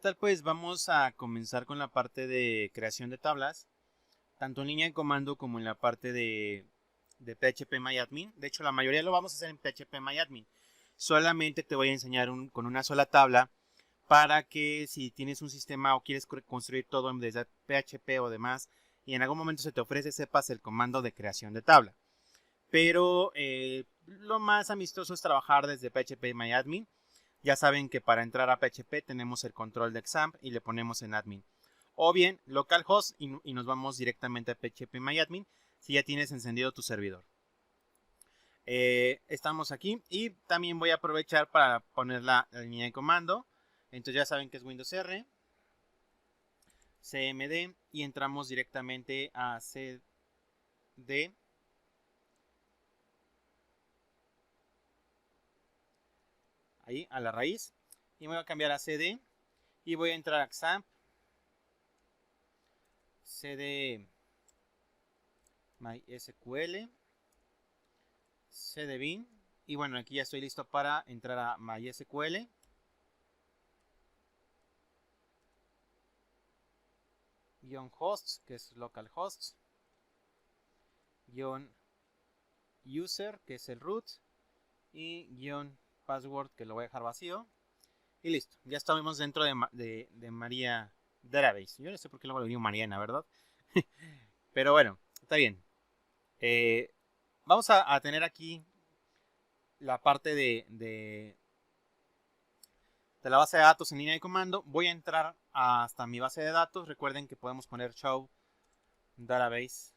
tal? Pues vamos a comenzar con la parte de creación de tablas, tanto en línea de comando como en la parte de PHP-MyAdmin. De hecho, la mayoría lo vamos a hacer en PHP-MyAdmin. Solamente te voy a enseñar con una sola tabla para que si tienes un sistema o quieres construir todo desde PHP o demás y en algún momento se te ofrece, sepas el comando de creación de tabla. Pero lo más amistoso es trabajar desde PHP-MyAdmin. Ya saben que para entrar a PHP tenemos el control de XAMPP y le ponemos en admin. O bien localhost y nos vamos directamente a PHP-MyAdmin si ya tienes encendido tu servidor. Estamos aquí y también voy a aprovechar para poner la línea de comando. Entonces ya saben que es Windows R, CMD y entramos directamente a CD. Ahí a la raíz y me voy a cambiar a CD y voy a entrar a XAMPP, CD MySQL, cdbin y bueno, aquí ya estoy listo para entrar a MySQL. -hosts, que es localhost, -user, que es el root, y -password, que lo voy a dejar vacío. Y listo, ya estamos dentro de María Database. Yo no sé por qué luego lo digo Mariana, ¿verdad? Pero bueno, está bien. Vamos a tener aquí la parte de la base de datos en línea de comando. Voy a entrar hasta mi base de datos. Recuerden que podemos poner show database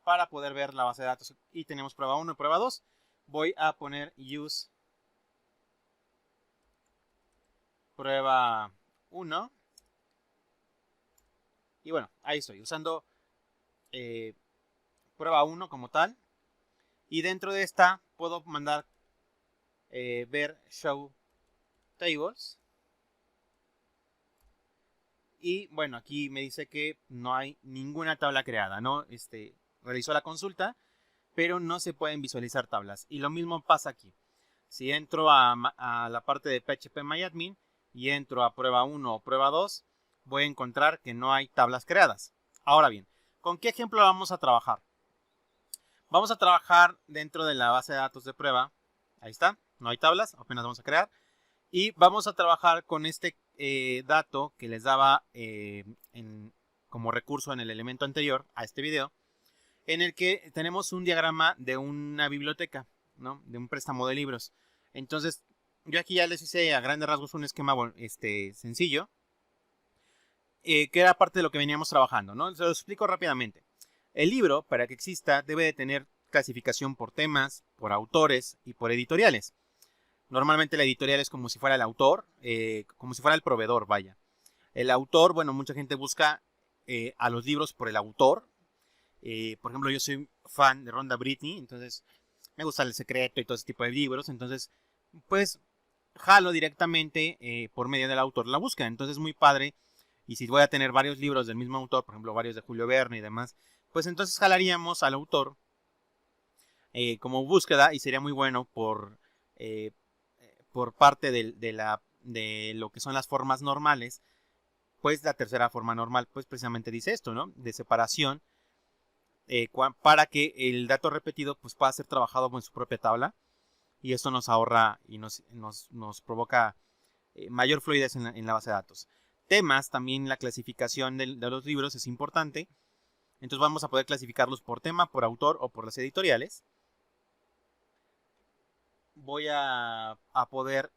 para poder ver la base de datos. Y tenemos prueba 1 y prueba 2. Voy a poner use prueba 1. Y bueno, ahí estoy usando prueba 1 como tal. Y dentro de esta puedo mandar ver show tables. Y bueno, aquí me dice que no hay ninguna tabla creada, ¿no? Realizó la consulta, pero no se pueden visualizar tablas. Y lo mismo pasa aquí. Si entro a la parte de PHP-MyAdmin y entro a prueba 1 o prueba 2, voy a encontrar que no hay tablas creadas. Ahora bien, ¿con qué ejemplo vamos a trabajar? Vamos a trabajar dentro de la base de datos de prueba. Ahí está, no hay tablas, apenas vamos a crear. Y vamos a trabajar con este dato que les daba como recurso en el elemento anterior a este video, en el que tenemos un diagrama de una biblioteca, ¿no? De un préstamo de libros. Entonces, yo aquí ya les hice a grandes rasgos un esquema sencillo, que era parte de lo que veníamos trabajando, ¿no? Se lo explico rápidamente. El libro, para que exista, debe de tener clasificación por temas, por autores y por editoriales. Normalmente la editorial es como si fuera el autor, como si fuera el proveedor, vaya. El autor, bueno, mucha gente busca a los libros por el autor. Por ejemplo, yo soy fan de Rhonda Britney, entonces me gusta El Secreto y todo ese tipo de libros. Entonces, pues, jalo directamente por medio del autor la búsqueda. Entonces, es muy padre. Y si voy a tener varios libros del mismo autor, por ejemplo, varios de Julio Verne y demás, pues entonces jalaríamos al autor como búsqueda y sería muy bueno por parte de lo que son las formas normales. Pues la tercera forma normal, pues precisamente dice esto, ¿no? De separación, para que el dato repetido pues pueda ser trabajado en su propia tabla. Y esto nos ahorra y nos provoca mayor fluidez en la base de datos. Temas, también la clasificación de los libros es importante. Entonces vamos a poder clasificarlos por tema, por autor o por las editoriales. Voy a poder...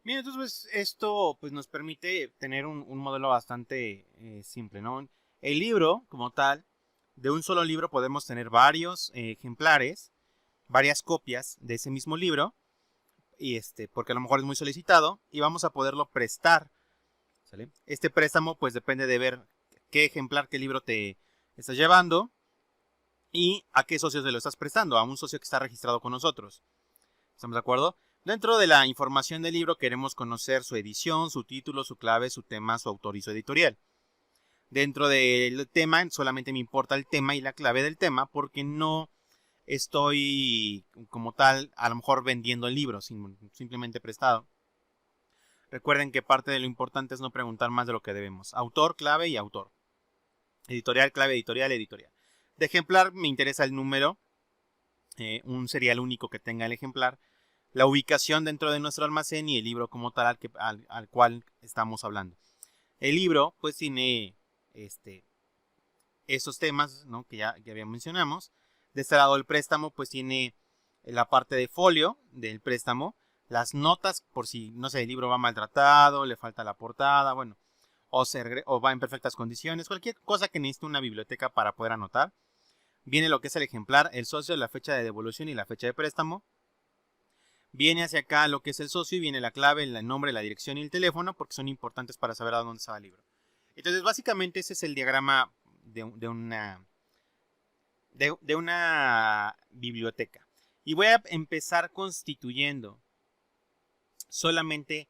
Bien, entonces pues, esto pues, nos permite tener un modelo bastante simple, ¿no? El libro, como tal, de un solo libro podemos tener varios ejemplares, varias copias de ese mismo libro, y porque a lo mejor es muy solicitado, y vamos a poderlo prestar, ¿sale? Este préstamo pues depende de ver qué ejemplar, qué libro te estás llevando, y a qué socio se lo estás prestando, a un socio que está registrado con nosotros. ¿Estamos de acuerdo? Dentro de la información del libro queremos conocer su edición, su título, su clave, su tema, su autor y su editorial. Dentro del tema solamente me importa el tema y la clave del tema porque no estoy como tal a lo mejor vendiendo el libro, simplemente prestado. Recuerden que parte de lo importante es no preguntar más de lo que debemos. Autor, clave y autor. Editorial, clave, editorial, editorial. De ejemplar me interesa el número, un serial único que tenga el ejemplar, la ubicación dentro de nuestro almacén y el libro como tal al cual estamos hablando. El libro pues tiene esos temas, ¿no? que ya mencionamos. De este lado el préstamo pues tiene la parte de folio del préstamo, las notas por si, no sé, el libro va maltratado, le falta la portada, bueno, o va en perfectas condiciones, cualquier cosa que necesite una biblioteca para poder anotar. Viene lo que es el ejemplar, el socio, la fecha de devolución y la fecha de préstamo. Viene hacia acá lo que es el socio y viene la clave, el nombre, la dirección y el teléfono, porque son importantes para saber a dónde está el libro. Entonces, básicamente ese es el diagrama de una biblioteca. Y voy a empezar constituyendo solamente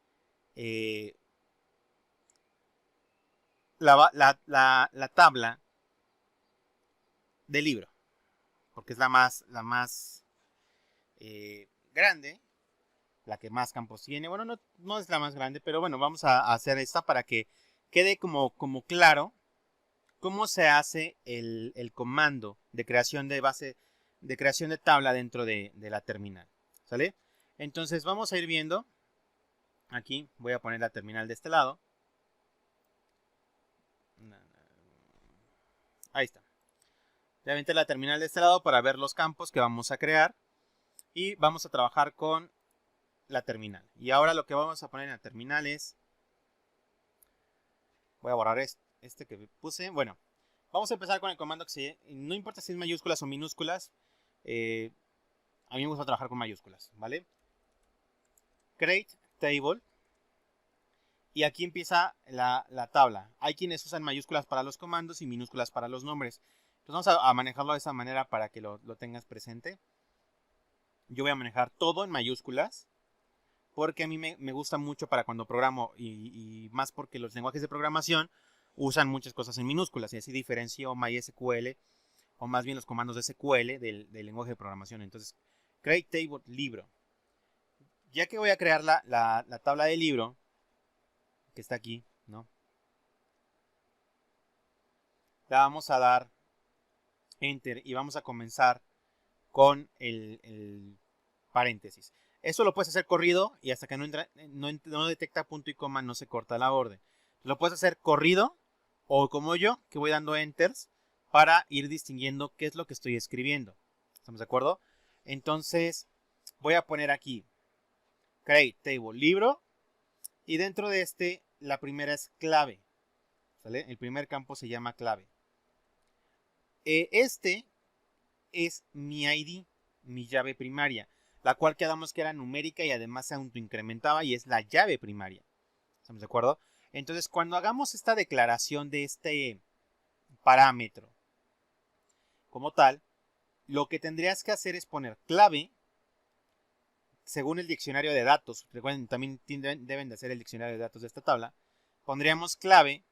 la tabla del libro, porque es la más grande, la que más campos tiene. Bueno, no es la más grande, pero bueno, vamos a hacer esta para que quede como claro cómo se hace el comando de creación de base, de creación de tabla dentro de la terminal. ¿Sale? Entonces vamos a ir viendo. Aquí voy a poner la terminal de este lado. Ahí está. Ya aventé la terminal de este lado para ver los campos que vamos a crear. Y vamos a trabajar con la terminal. Y ahora lo que vamos a poner en la terminal es... Voy a borrar este que puse. Bueno, vamos a empezar con el comando que no importa si es mayúsculas o minúsculas. A mí me gusta trabajar con mayúsculas, ¿vale? Create table. Y aquí empieza la tabla. Hay quienes usan mayúsculas para los comandos y minúsculas para los nombres. Entonces vamos a manejarlo de esa manera para que lo tengas presente. Yo voy a manejar todo en mayúsculas, porque a mí me gusta mucho para cuando programo, y más porque los lenguajes de programación usan muchas cosas en minúsculas, y así diferencio MySQL, o más bien los comandos de SQL del lenguaje de programación. Entonces, create table libro. Ya que voy a crear la tabla de libro, que está aquí, ¿no? La vamos a dar enter y vamos a comenzar con el paréntesis. Eso lo puedes hacer corrido y hasta que no detecta punto y coma no se corta la orden. Lo puedes hacer corrido o como yo, que voy dando enters para ir distinguiendo qué es lo que estoy escribiendo. ¿Estamos de acuerdo? Entonces voy a poner aquí create table libro y dentro de la primera es clave. ¿Sale? El primer campo se llama clave. Este es mi ID, mi llave primaria, la cual quedamos que era numérica y además se autoincrementaba y es la llave primaria. ¿Estamos de acuerdo? Entonces, cuando hagamos esta declaración de este parámetro como tal, lo que tendrías que hacer es poner clave según el diccionario de datos. Recuerden, también deben de hacer el diccionario de datos de esta tabla. Pondríamos clave,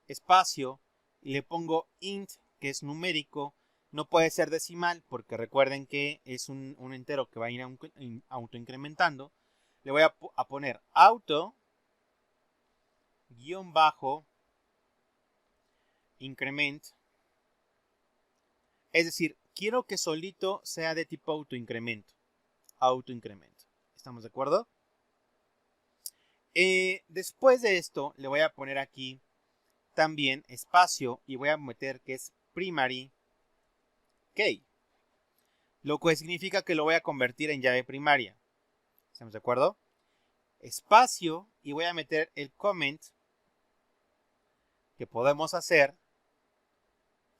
espacio, y le pongo int, que es numérico. No puede ser decimal, porque recuerden que es un entero que va a ir autoincrementando. Le voy a poner auto, guión bajo, increment. Es decir, quiero que solito sea de tipo autoincremento. Autoincremento. ¿Estamos de acuerdo? Después de esto, le voy a poner aquí también espacio y voy a meter que es primary key, lo que significa que lo voy a convertir en llave primaria. ¿Estamos de acuerdo? Espacio y voy a meter el comment que podemos hacer,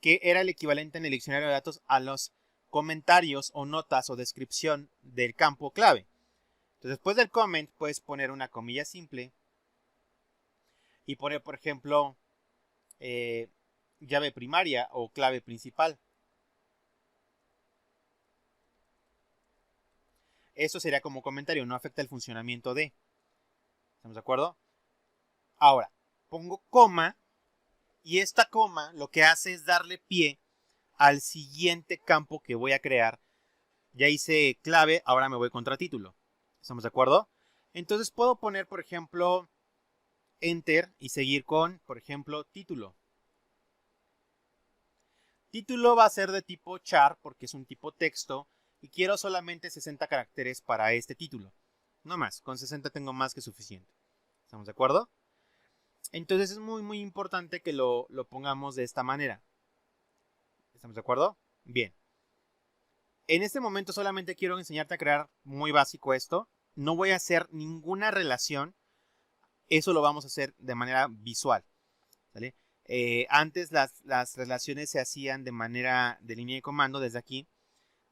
que era el equivalente en el diccionario de datos a los comentarios o notas o descripción del campo clave. Entonces, después del comment puedes poner una comilla simple y poner, por ejemplo, llave primaria o clave principal. Eso sería como comentario, no afecta el funcionamiento de. ¿Estamos de acuerdo? Ahora, pongo coma y esta coma lo que hace es darle pie al siguiente campo que voy a crear. Ya hice clave, ahora me voy contra título. ¿Estamos de acuerdo? Entonces puedo poner, por ejemplo, enter y seguir con, por ejemplo, título. Título va a ser de tipo char porque es un tipo texto y quiero solamente 60 caracteres para este título. No más, con 60 tengo más que suficiente. ¿Estamos de acuerdo? Entonces es muy importante que lo pongamos de esta manera. ¿Estamos de acuerdo? Bien. En este momento solamente quiero enseñarte a crear muy básico esto. No voy a hacer ninguna relación. Eso lo vamos a hacer de manera visual. ¿Sale? Antes las relaciones se hacían de manera de línea de comando. Desde aquí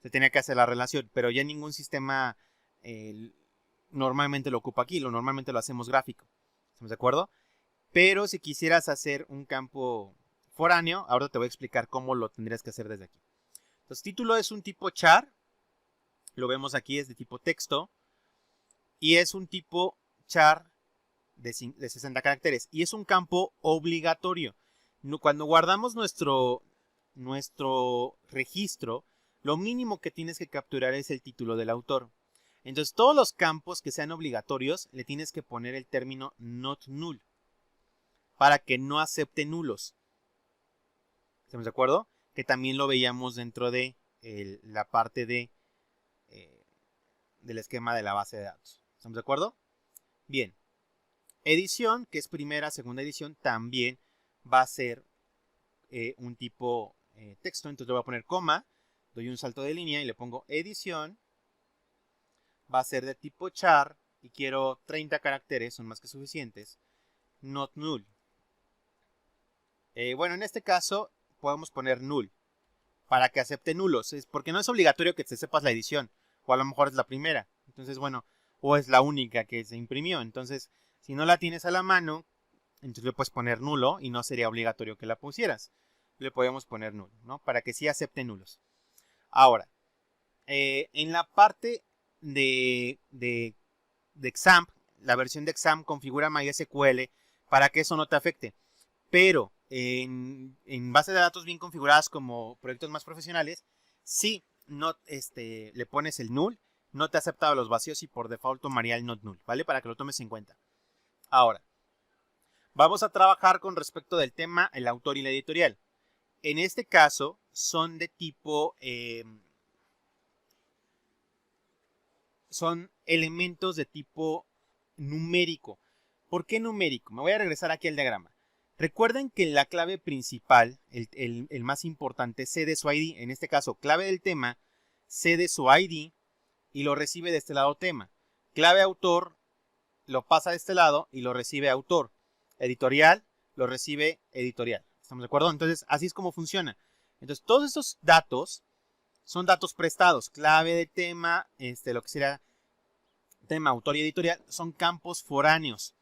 se tenía que hacer la relación. Pero ya ningún sistema normalmente lo ocupa aquí. Normalmente lo hacemos gráfico. ¿Estamos de acuerdo? Pero si quisieras hacer un campo foráneo, ahora te voy a explicar cómo lo tendrías que hacer desde aquí. Entonces, título es un tipo char. Lo vemos aquí, es de tipo texto. Y es un tipo char de 60 caracteres. Y es un campo obligatorio. Cuando guardamos nuestro registro, lo mínimo que tienes que capturar es el título del autor. Entonces, todos los campos que sean obligatorios, le tienes que poner el término not null para que no acepte nulos. ¿Estamos de acuerdo? Que también lo veíamos dentro de la parte del esquema de la base de datos. ¿Estamos de acuerdo? Bien. Edición, que es primera, segunda edición, también va a ser un tipo texto. Entonces le voy a poner coma, doy un salto de línea y le pongo edición. Va a ser de tipo char y quiero 30 caracteres, son más que suficientes. Not null. Bueno, en este caso podemos poner null para que acepte nulos, porque no es obligatorio que te sepas la edición, o a lo mejor es la primera, entonces bueno, o es la única que se imprimió, entonces si no la tienes a la mano, entonces le puedes poner nulo y no sería obligatorio que la pusieras, le podemos poner nulo, ¿no? Para que sí acepte nulos. Ahora, en la parte de XAMPP, la versión de XAMPP configura MySQL para que eso no te afecte. Pero en bases de datos bien configuradas como proyectos más profesionales, si no le pones el null, no te ha aceptado los vacíos y por default tomaría el not null, ¿vale? Para que lo tomes en cuenta. Ahora, vamos a trabajar con respecto del tema, el autor y la editorial. En este caso, son de tipo... son elementos de tipo numérico. ¿Por qué numérico? Me voy a regresar aquí al diagrama. Recuerden que la clave principal, el más importante, cede su ID. En este caso, clave del tema, cede su ID y lo recibe de este lado tema. Clave autor, lo pasa de este lado y lo recibe autor. Editorial, lo recibe editorial. ¿Estamos de acuerdo? Entonces, así es como funciona. Entonces, todos esos datos son datos prestados. Clave de tema, lo que sería tema, autor y editorial, son campos foráneos.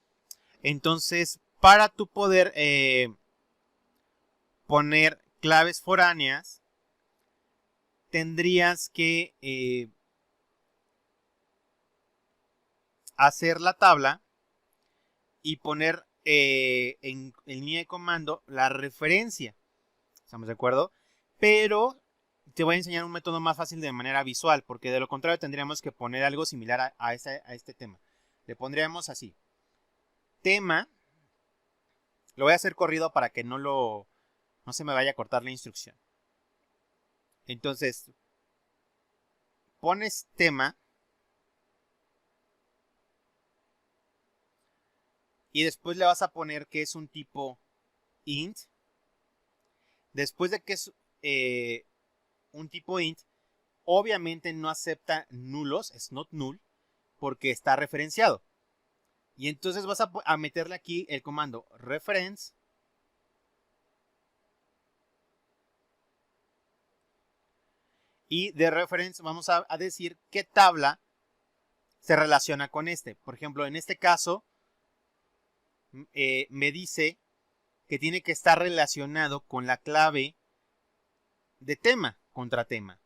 Entonces, para tu poder poner claves foráneas, tendrías que hacer la tabla y poner en línea de comando la referencia. ¿Estamos de acuerdo? Pero te voy a enseñar un método más fácil de manera visual, porque de lo contrario tendríamos que poner algo similar a este tema. Le pondríamos así. Tema. Lo voy a hacer corrido para que no se me vaya a cortar la instrucción. Entonces, pones tema y después le vas a poner que es un tipo int. Después de que es un tipo int, obviamente no acepta nulos, es not null, porque está referenciado. Y entonces vas a meterle aquí el comando reference. Y de reference vamos a decir qué tabla se relaciona con este. Por ejemplo, en este caso, me dice que tiene que estar relacionado con la clave de tema contra tema.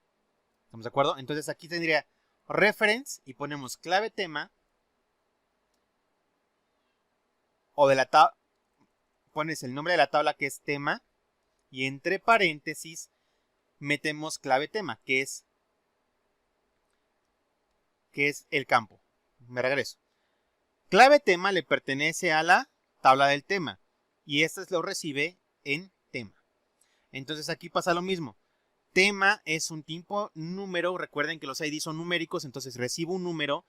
¿Estamos de acuerdo? Entonces aquí tendría reference y ponemos clave tema o de la tabla, pones el nombre de la tabla que es tema y entre paréntesis metemos clave tema, que es el campo. Me regreso. Clave tema le pertenece a la tabla del tema y este lo recibe en tema. Entonces aquí pasa lo mismo. Tema es un tipo número. Recuerden que los ID son numéricos, entonces recibo un número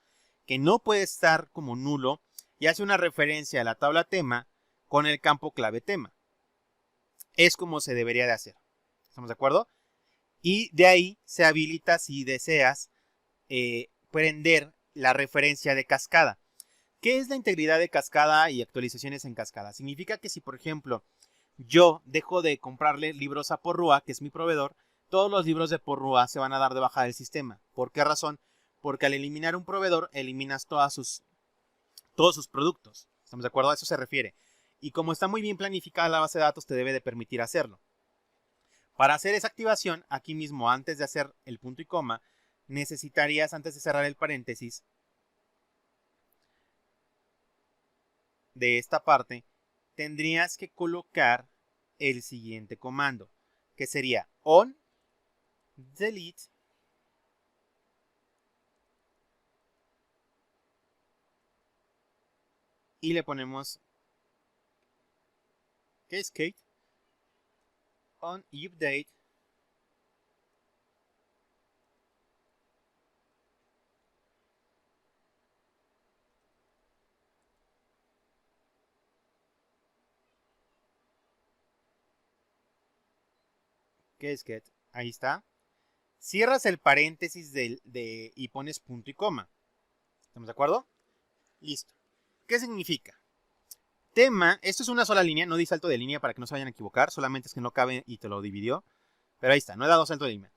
que no puede estar como nulo y hace una referencia a la tabla tema con el campo clave tema. Es como se debería de hacer. ¿Estamos de acuerdo? Y de ahí se habilita, si deseas, prender la referencia de cascada. ¿Qué es la integridad de cascada y actualizaciones en cascada? Significa que si, por ejemplo, yo dejo de comprarle libros a Porrúa, que es mi proveedor, todos los libros de Porrúa se van a dar de baja del sistema. ¿Por qué razón? Porque al eliminar un proveedor, eliminas todos sus productos. ¿Estamos de acuerdo? A eso se refiere. Y como está muy bien planificada la base de datos, te debe de permitir hacerlo. Para hacer esa activación, aquí mismo, antes de hacer el punto y coma, necesitarías, antes de cerrar el paréntesis de esta parte, tendrías que colocar el siguiente comando, que sería on delete y le ponemos cascade on update cascade. Ahí está. Cierras el paréntesis y pones punto y coma. ¿Estamos de acuerdo? Listo. ¿Qué significa? Tema, esto es una sola línea, no di salto de línea para que no se vayan a equivocar, solamente es que no cabe y te lo dividió. Pero ahí está, no he dado salto de línea.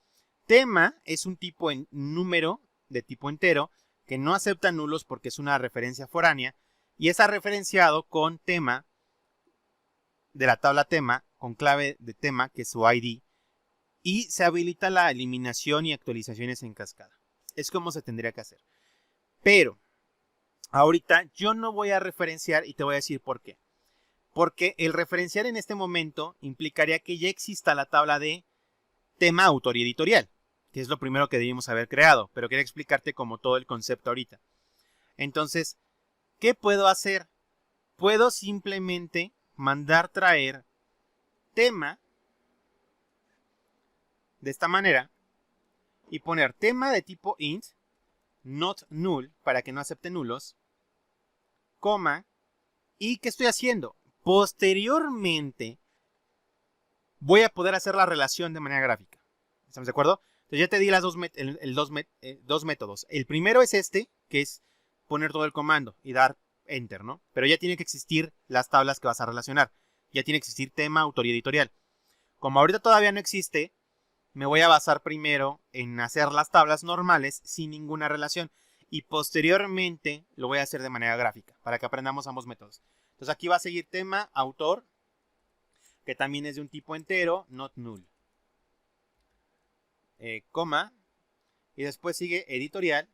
Tema es un tipo en número de tipo entero que no acepta nulos porque es una referencia foránea y está referenciado con tema de la tabla tema, con clave de tema, que es su ID, y se habilita la eliminación y actualizaciones en cascada. Es como se tendría que hacer. Pero ahorita yo no voy a referenciar y te voy a decir por qué. Porque el referenciar en este momento implicaría que ya exista la tabla de tema, autor y editorial, que es lo primero que debimos haber creado, pero quería explicarte como todo el concepto ahorita. Entonces, ¿qué puedo hacer? Puedo simplemente mandar traer tema de esta manera y poner tema de tipo int, not null, para que no acepte nulos, coma, ¿y qué estoy haciendo? Posteriormente voy a poder hacer la relación de manera gráfica. ¿Estamos de acuerdo? Entonces ya te di las dos métodos. El primero es este, que es poner todo el comando y dar enter, ¿no? Pero ya tiene que existir las tablas que vas a relacionar. Ya tiene que existir tema, autor y editorial. Como ahorita todavía no existe, me voy a basar primero en hacer las tablas normales sin ninguna relación. Y posteriormente lo voy a hacer de manera gráfica, para que aprendamos ambos métodos. Entonces aquí va a seguir tema, autor, que también es de un tipo entero, not null. Coma, y después sigue editorial,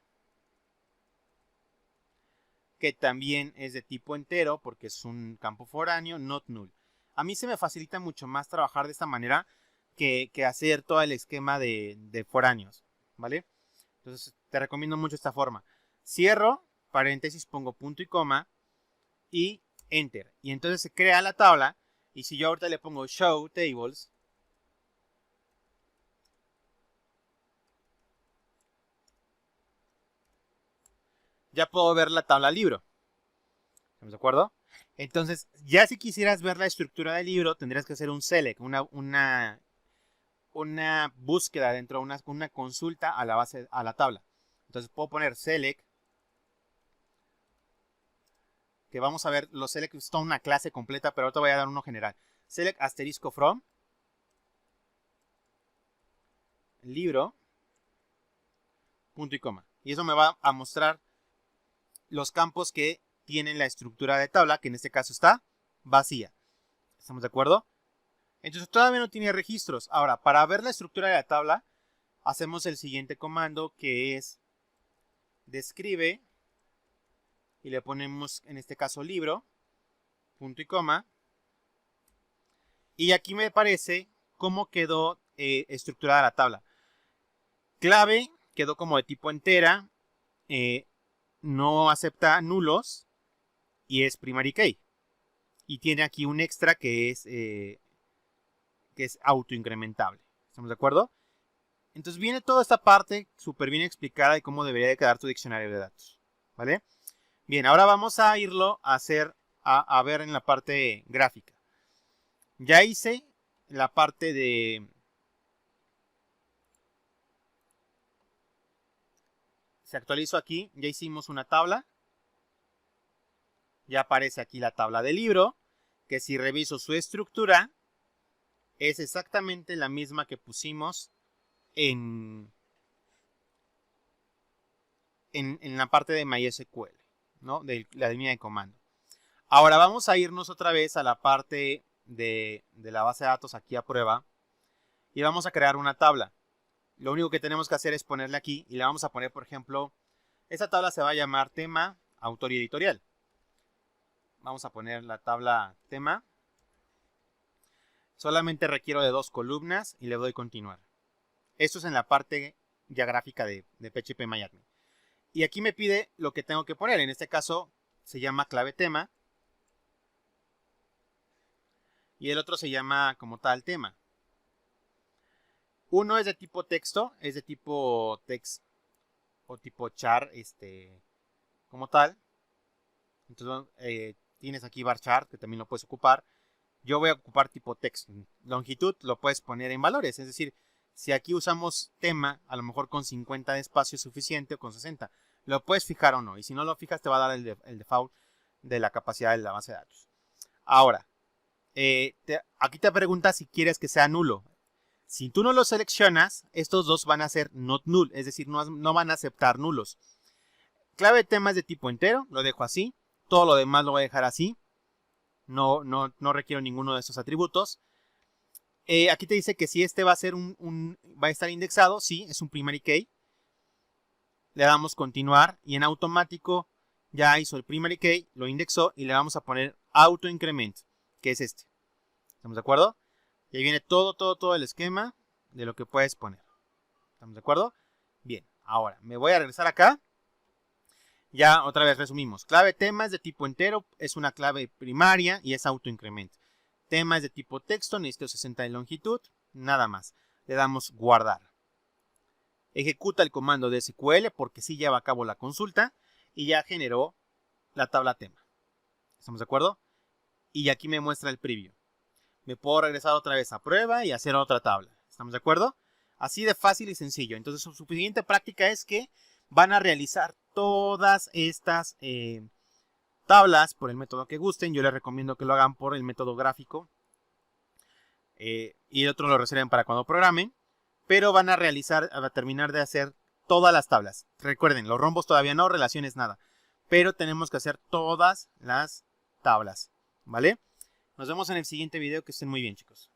que también es de tipo entero porque es un campo foráneo, not null. A mí se me facilita mucho más trabajar de esta manera que hacer todo el esquema de foráneos, ¿vale? Entonces te recomiendo mucho esta forma. Cierro, paréntesis, pongo punto y coma y enter. Y entonces se crea la tabla y si yo ahorita le pongo show tables, ya puedo ver la tabla libro. ¿Estamos de acuerdo? Entonces, ya si quisieras ver la estructura del libro, tendrías que hacer un select, una búsqueda dentro de una consulta a la base, a la tabla. Entonces puedo poner select, que vamos a ver, los select son una clase completa, pero ahorita voy a dar uno general. Select asterisco from, libro, punto y coma. Y eso me va a mostrar los campos que tienen la estructura de tabla, que en este caso está vacía. ¿Estamos de acuerdo? Entonces todavía no tiene registros. Ahora, para ver la estructura de la tabla, hacemos el siguiente comando, que es describe, y le ponemos en este caso libro, punto y coma. Y aquí me parece cómo quedó estructurada la tabla. Clave quedó como de tipo entera, no acepta nulos y es primary key. Y tiene aquí un extra que es autoincrementable. ¿Estamos de acuerdo? Entonces viene toda esta parte súper bien explicada de cómo debería de quedar tu diccionario de datos. ¿Vale? Bien, ahora vamos a irlo a hacer, a ver en la parte gráfica. Ya hice la parte de... Se actualizó aquí, ya hicimos una tabla. Ya aparece aquí la tabla del libro, que si reviso su estructura, es exactamente la misma que pusimos en la parte de MySQL, ¿no? De la línea de comando. Ahora vamos a irnos otra vez a la parte de la base de datos aquí a prueba y vamos a crear una tabla. Lo único que tenemos que hacer es ponerle aquí y le vamos a poner, por ejemplo, esta tabla se va a llamar tema, autor y editorial. Vamos a poner la tabla tema. Solamente requiero de 2 columnas y le doy continuar. Esto es en la parte ya gráfica de PHP-MyAdmin. Y aquí me pide lo que tengo que poner. En este caso se llama clave tema. Y el otro se llama como tal tema. Uno es de tipo texto, es de tipo text o tipo char, como tal. Entonces tienes aquí varchar, que también lo puedes ocupar. Yo voy a ocupar tipo text. Longitud lo puedes poner en valores, es decir, si aquí usamos tema, a lo mejor con 50 de espacio es suficiente o con 60. Lo puedes fijar o no, y si no lo fijas te va a dar el default de la capacidad de la base de datos. Ahora, aquí te pregunta si quieres que sea nulo. Si tú no lo seleccionas, estos dos van a ser not null, es decir, no van a aceptar nulos. Clave de tema es de tipo entero, lo dejo así. Todo lo demás lo voy a dejar así. No requiero ninguno de estos atributos. Aquí te dice que si este va a ser va a estar indexado, sí, es un primary key. Le damos continuar y en automático ya hizo el primary key, lo indexó y le vamos a poner auto increment, que es este. ¿Estamos de acuerdo? Y ahí viene todo el esquema de lo que puedes poner. ¿Estamos de acuerdo? Bien, ahora me voy a regresar acá. Ya otra vez resumimos. Clave tema es de tipo entero, es una clave primaria y es autoincrement. Tema es de tipo texto, necesito 60 de longitud, nada más. Le damos guardar. Ejecuta el comando de SQL porque sí lleva a cabo la consulta y ya generó la tabla tema. ¿Estamos de acuerdo? Y aquí me muestra el preview. Me puedo regresar otra vez a prueba y hacer otra tabla. ¿Estamos de acuerdo? Así de fácil y sencillo. Entonces su siguiente práctica es que van a realizar todas estas tablas por el método que gusten. Yo les recomiendo que lo hagan por el método gráfico. Y el otro lo reserven para cuando programen. Pero van a terminar de hacer todas las tablas. Recuerden, los rombos todavía no, relaciones nada. Pero tenemos que hacer todas las tablas. ¿Vale? Nos vemos en el siguiente video. Que estén muy bien, chicos.